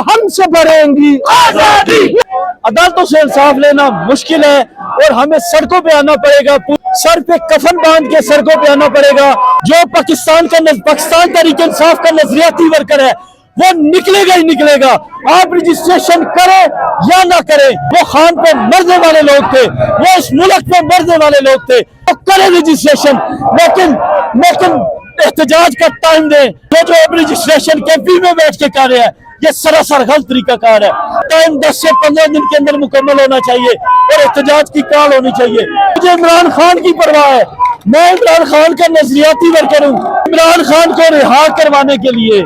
हमसे बढ़ेंगी आजादी। अदालतों से इंसाफ लेना मुश्किल है और हमें सड़कों पे आना पड़ेगा, सर पे कफन बांध के सड़कों पे आना पड़ेगा। जो पाकिस्तान तहरीक इंसाफ का नजरियाती वर्कर है वो निकलेगा ही निकलेगा। आप रजिस्ट्रेशन करें या ना करें, वो खान पे मरने वाले लोग थे, वो इस मुल्क पे मरने वाले लोग थे, तो करें रजिस्ट्रेशन, लेकिन एहतजाज का टाइम दें। जो अब रजिस्ट्रेशन कैंपी में बैठ के कर रहे हैं ये सरासर गलत तरीका कार है। टाइम 10 से 15 दिन के अंदर मुकम्मल होना चाहिए और एहतजाज की कॉल होनी चाहिए। मुझे इमरान खान की परवाह है, मैं इमरान खान का नजरियाती वर्कर हूँ। इमरान खान को रिहा करवाने के लिए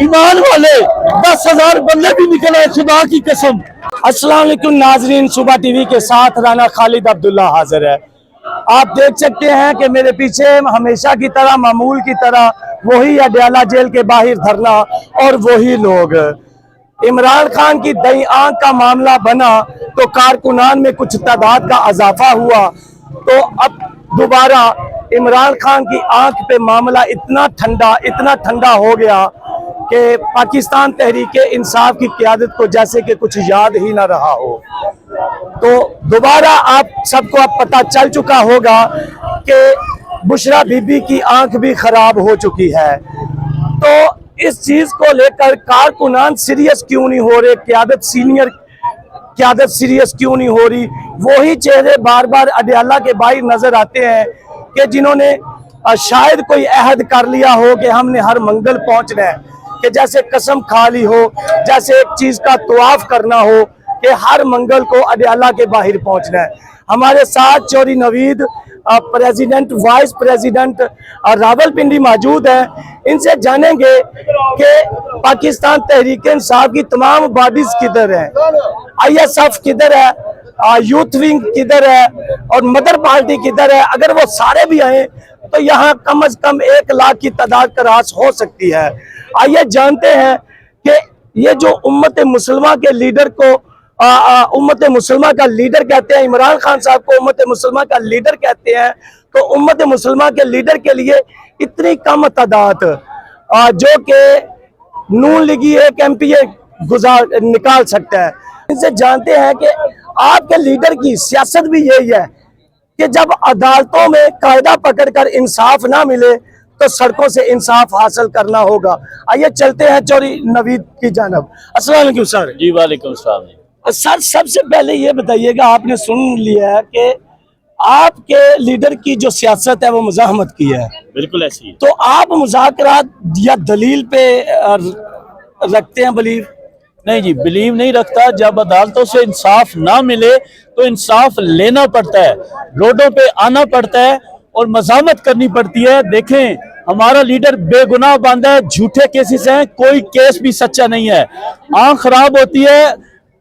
ईमान वाले 10,000 बंदे भी निकले हैं, खुदा की कसम। अस्सलाम वालेकुम नाजरीन, सुबह टीवी के साथ राना खालिद अब्दुल्ला हाजिर है। आप देख सकते हैं कि मेरे पीछे हमेशा की तरह, मामूल की तरह वही अडयाला जेल के बाहर धरना और वही लोग। इमरान खान की दई आंख का मामला बना तो कारकुनान में कुछ तादाद का इजाफा हुआ, तो अब दोबारा इमरान खान की आंख पे मामला इतना ठंडा हो गया कि पाकिस्तान तहरीक इंसाफ की क़यादत को जैसे कि कुछ याद ही ना रहा हो। तो दोबारा आप सबको अब पता चल चुका होगा कि बुशरा बीबी की आंख भी खराब हो चुकी है। तो इस चीज को लेकर कारकुनान सीरियस क्यों नहीं हो रहे, सीनियर क़यादत सीरियस क्यों नहीं हो रही? वही चेहरे बार बार अडयाला के बाहर नजर आते हैं कि जिन्होंने शायद कोई अहद कर लिया हो कि हमने हर मंगल पहुंचना है, कि जैसे कसम खा ली हो, जैसे एक चीज का तवाफ करना हो कि हर मंगल को अडयाला के बाहर पहुंचना है। हमारे साथ Chaudhry Naveed president, vice president Rawalpindi मौजूद है। इनसे जानेंगे कि पाकिस्तान तहरीक इंसाफ की तमाम बॉडीज किधर है, ISF किधर है, यूथ विंग किधर है और मदर पार्टी किधर है। अगर वो सारे भी आए तो यहाँ कम से कम 1 लाख की तादाद का रास हो सकती है। आइए जानते हैं कि ये जो उम्मत मुसलमान के लीडर को उम्मत मुसलमान का लीडर कहते हैं, इमरान खान साहब को उम्मत मुसलमान का लीडर कहते हैं, तो उम्मत मुसलमान के लीडर के लिए इतनी कम तादाद जो कि नून लीगी एक MP निकाल सकता है। इनसे जानते हैं कि आपके लीडर की सियासत भी यही है कि जब अदालतों में कायदा पकड़कर इंसाफ ना मिले तो सड़कों से इंसाफ हासिल करना होगा। आइए चलते हैं चौधरी नवीद की जानब। अस्सलाम वालेकुम सर। जी वालेकुम सलाम। सर सबसे पहले ये बताइएगा, आपने सुन लिया है कि आपके लीडर की जो सियासत है वो मुजाहमत की है, बिल्कुल ऐसी है। तो आप मुज़ाकरात या दलील पे रखते हैं बिलीव? नहीं जी, बिलीव नहीं रखता। जब अदालतों से इंसाफ ना मिले तो इंसाफ लेना पड़ता है, रोडों पे आना पड़ता है और मज़ामत करनी पड़ती है। देखें, हमारा लीडर बेगुनाह बांधा है, झूठे केसेस हैं, कोई केस भी सच्चा नहीं है। आंख खराब होती है,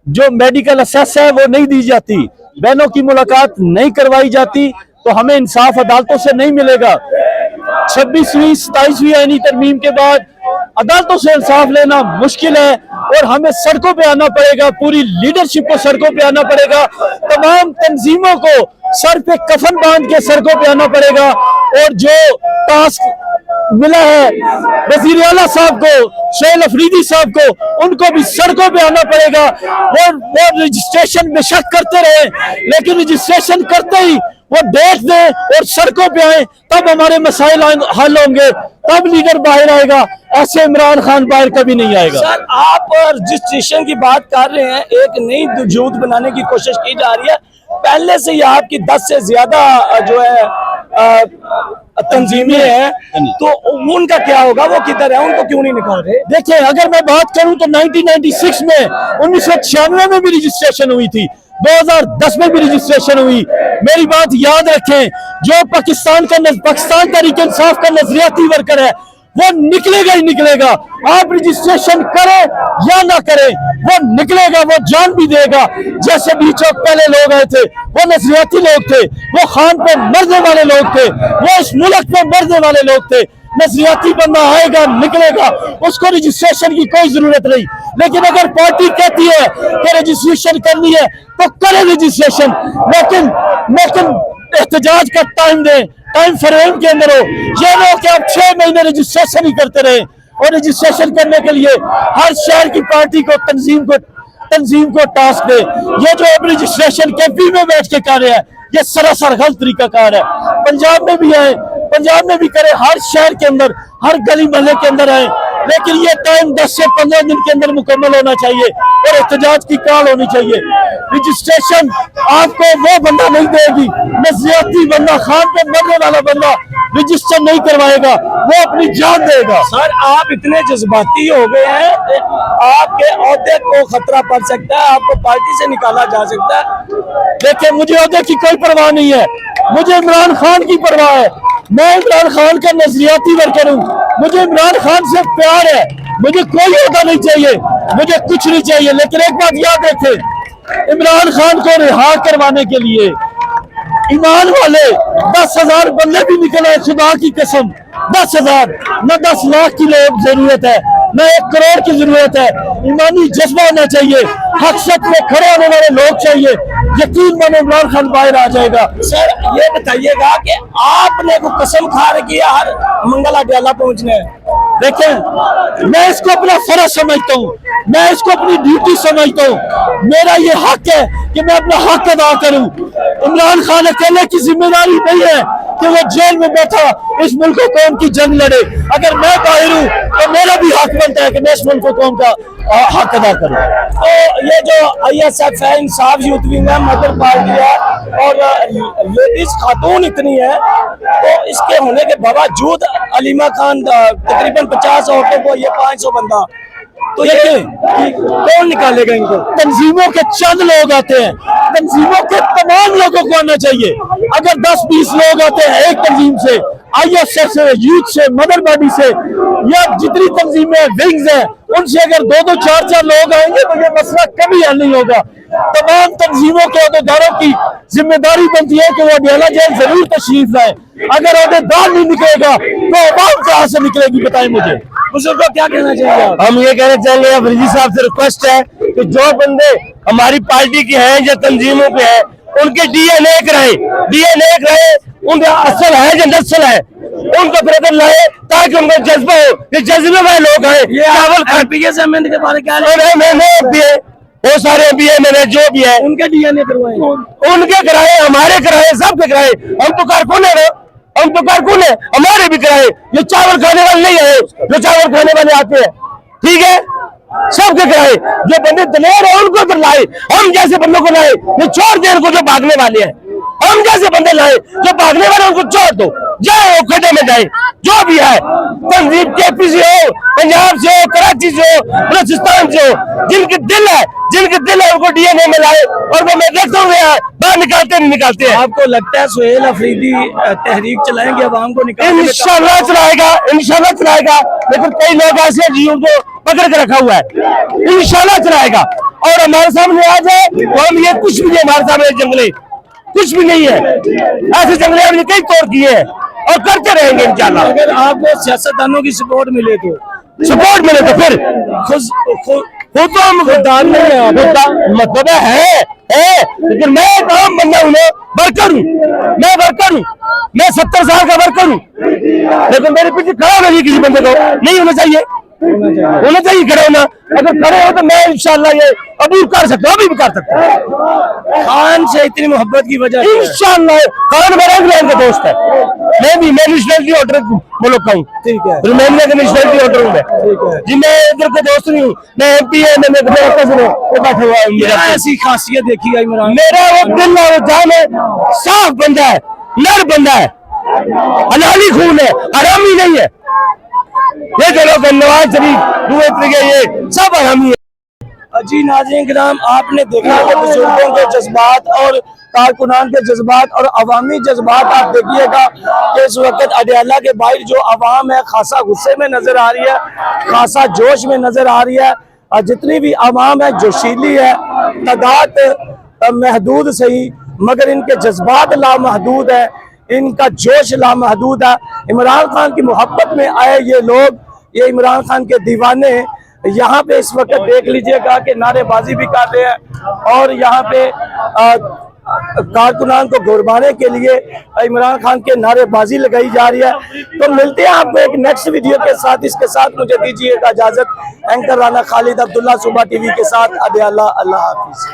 जो मेडिकल असेस है वो नहीं दी जाती, बहनों की मुलाकात नहीं करवाई जाती, तो हमें इंसाफ अदालतों से नहीं मिलेगा। 26वीं 27वीं आईनी तरमीम के बाद अदालतों से इंसाफ लेना मुश्किल है और हमें सड़कों पे आना पड़ेगा, पूरी लीडरशिप को सड़कों पे आना पड़ेगा, तमाम तंजीमों को सर पे कफन बांध के सड़कों पे आना पड़ेगा। और जो टास्क मिला है वजीर आला साहब को, शोएब अफरीदी साहब को, उनको भी सड़कों पे आना पड़ेगा। वो रजिस्ट्रेशन बेशक करते रहे, लेकिन रजिस्ट्रेशन करते ही वो डेट दें और सड़कों पे आए, तब हमारे मसाइल हल होंगे, तब लीडर बाहर आएगा। ऐसे इमरान खान बाहर कभी नहीं आएगा। सर आप रजिस्ट्रेशन की बात कर रहे हैं, एक नई जुट बनाने की कोशिश की जा रही है। पहले से ही आपकी 10 से ज्यादा जो है तंजीमें हैं, तो उनका क्या होगा? वो किधर है, उनको क्यों नहीं निकाल रहे? देखिए, अगर मैं बात करूं तो 1996 में 1996 में भी रजिस्ट्रेशन हुई थी, 2010 में भी रजिस्ट्रेशन हुई। मेरी बात याद रखें, जो पाकिस्तान तहरीक इंसाफ का नजरियाती वर्कर है वो निकलेगा ही निकलेगा। आप रजिस्ट्रेशन करें या ना करें, वो निकलेगा, वो जान भी देगा। जैसे भी चौक पहले लोग आए थे, वो नजरियाती लोग थे, वो खान पे मरने वाले लोग थे, वो इस मुल्क पे मरने वाले लोग थे। नजरियाती बंदा आएगा, निकलेगा, उसको रजिस्ट्रेशन की कोई जरूरत नहीं। लेकिन अगर पार्टी कहती है कि रजिस्ट्रेशन करनी है तो करें रजिस्ट्रेशन, लेकिन एहतजाज का टाइम दें, टाइम फ्रेम के अंदर हो। ये लोग कि आप 6 महीने रजिस्ट्रेशन ही करते रहे, और रजिस्ट्रेशन करने के लिए हर शहर की पार्टी को तंजीम को टास्क दे। ये जो अब रजिस्ट्रेशन कैंपी में बैठ के कर रहे हैं, ये सरासर गलत तरीका कार है। पंजाब में भी आए, पंजाब में भी करे, हर शहर के अंदर, हर गली मोहल्ले के अंदर आए, लेकिन ये टाइम 10 से 15 दिन के अंदर मुकम्मल होना चाहिए और एहतजाज की कॉल होनी चाहिए। रजिस्ट्रेशन आपको वो बंदा नहीं देगी, नजरियाती बंदा, खान पे मरने वाला बंदा रजिस्टर नहीं करवाएगा, वो अपनी जान देगा। सर आप इतने जज्बाती हो गए हैं, आपके ओहदे को खतरा पड़ सकता है, आपको पार्टी से निकाला जा सकता है। देखिए, मुझे ओहदे की कोई परवाह नहीं है, मुझे इमरान खान की परवाह है। मैं इमरान खान का नजरियाती वर्कर हूँ, मुझे इमरान खान से प्यार है, मुझे कोई ओहदा नहीं चाहिए, मुझे कुछ नहीं चाहिए। लेकिन एक बात याद रखें, इमरान खान को रिहा करवाने के लिए ईमान वाले 10,000 बंदे भी निकले, खुदा की कसम 10,000, न 10 लाख की जरूरत है, न 1 करोड़ की जरूरत है। ईमानी जज्बा होना चाहिए, हक सच में खड़े होने वाले लोग चाहिए। यकीन मानो इमरान खान बाहर आ जाएगा। सर ये बताइएगा कि आपने को कसम खा रखी है हर मंगल अड्याला पहुंचने। देखें, मैं इसको अपना फर्ज समझता हूँ, मैं इसको अपनी ड्यूटी समझता हूँ। मेरा ये हक है कि मैं अपना हक अदा करूँ। इमरान खान अकेले की जिम्मेदारी नहीं है कि वो जेल में बैठा इस मुल्क कौम की जंग लड़े। अगर मैं बाहर हूँ तो मेरा भी हक बनता है कि मैं इस मुल्क कौम का हक अदा करूँ। तो ये जो ISF है, इंसाफ यूथ विंग है, मदर पार्टी है और लेडीज खातून इतनी है, तो इसके होने के बावजूद अलीमा खान तकरीबन 50 औरतों को, ये 500 बंदा, तो ये कौन निकालेगा इनको? तंजीमों के चंद लोग आते हैं, तंजीमों के तमाम लोगों को आना चाहिए। अगर 10-20 लोग आते हैं एक तंजीम से, ISF से, यूथ से, मदर बॉडी से, या जितनी तंजीमें विंग्स हैं उनसे अगर 2-2, 4-4 लोग आएंगे तो ये मसला कभी हल नहीं होगा। तमाम तंजीमों के अहदेदारों की जिम्मेदारी बनती है कि वो अडयाला जेल जरूर तशरीफ लाए। अगर अहदेदार नहीं निकलेगा तो अवाम कहाँ से निकलेगी, बताएं मुझे। बुजुर्गों क्या कहना चाहिए आप? हम ये कहना चाहेंगे, फरीदी साहब से रिक्वेस्ट है कि जो बंदे हमारी पार्टी के हैं या तंजीमों के हैं, उनके DNA कराए, उनका असल है या नस्ल है, उनको फिर लाए ताकि उनका जज्बा हो, ये जज्बे वाले लोग हैं। ये चावल MPS के बारे क्या मैंने बहुत सारे MPA मैंने जो भी है उनके DNA करवाए, उनके कराए, हमारे कराए, सबके कराए। हम तो कारकुन है ना, हम तो कारकुन है, हमारे भी कराए। ये चावल खाने वाले नहीं है, जो चावल खाने वाले आते हैं, ठीक है, सबके कराए। जो बंदे दलेर है उनको तो लाए, हम जैसे बंदों को लाए। ये छोड़ दे उनको जो भागने वाले हैं, हम जैसे बंदे लाए जो भागने वाले, उनको छोड़ दो, जाए वो खड्डे में जाए। जो भी है, तंजीम KP से हो, पंजाब से हो, कराची से हो, बलूचिस्तान से हो, जिनके दिल है उनको DNA में लाए। और वो मैं देखता हूँ बाहर निकालते नहीं निकालते हैं। आपको लगता है सुहेल अफरीदी तहरीक चलाएंगे अवाम को निकालने? इंशाल्लाह चलाएगा, लेकिन कई लोग ऐसे हैं जिनको पकड़ के रखा हुआ है। इंशाल्लाह चलाएगा और हमारे सामने आ जाए तो हम ये कुछ भी नहीं, हमारे सामने जंगले कुछ भी नहीं है। ऐसे जंगले हमने कई तोड़ किए हैं और करते रहेंगे इंशाल्लाह। अगर आपको सियासतदानों की सपोर्ट मिले तो फिर खुद तो हम खुददार नहीं है, मतलब है, लेकिन मैं एक आम बंदा हूँ, वर्कर हूँ, मैं 70 साल का वर्कर हूँ, लेकिन मेरे पीछे खड़ा होना चाहिए किसी बंदे को नहीं होना चाहिए खड़ा होना। अगर खड़े हो तो मैं इंशाल्लाह ये अभी कर सकता हूँ, अभी भी कर सकता हूँ। खान से इतनी मोहब्बत की वजह से इंशाल्लाह खान मेरा इंग्लैंड का दोस्त है, मैं नेशनलिटी ऑर्डर मुल्क का हूँ, ठीक है, रोमानिया का नेशनलिटी ऑर्डर हूँ मैं, ठीक है जी। मैं इधर का दोस्त नहीं हूँ, मैं MP है, मैंने बैठा हुआ है। क्या ऐसी खासियत देखी है इमरान? मेरा वो दिल है, वो जान है, साफ बंदा है, नर बंदा है, हलाली खून है, हरामी नहीं है। ये जो लोग नवाज शरीफ ये सब हरामी है। जी नाज़रीन किराम, आपने देखा कि बुजुर्गों के जज्बात और कारकुनान के जज्बात और अवामी जज्बात आप देखिएगा कि इस वक्त अडयाला के बाहर जो अवाम है खासा गुस्से में नजर आ रही है, खासा जोश में नजर आ रही है। और जितनी भी अवाम है जोशीली है, तादाद महदूद सही मगर इनके जज्बात लामहदूद है, इनका जोश लामहदूद है। इमरान खान की मोहब्बत में आए ये लोग, ये इमरान खान के दीवाने यहाँ पे इस वक्त देख लीजिएगा कि नारेबाजी भी कर रहे हैं और यहाँ पे कारकुनान को घुरवाने के लिए इमरान खान के नारेबाजी लगाई जा रही है। तो मिलते हैं आपको एक नेक्स्ट वीडियो के साथ। इसके साथ मुझे दीजिएगा इजाजत। एंकर राना खालिद अब्दुल्ला सुबह टीवी के साथ अदे अल्लाह हाफिज।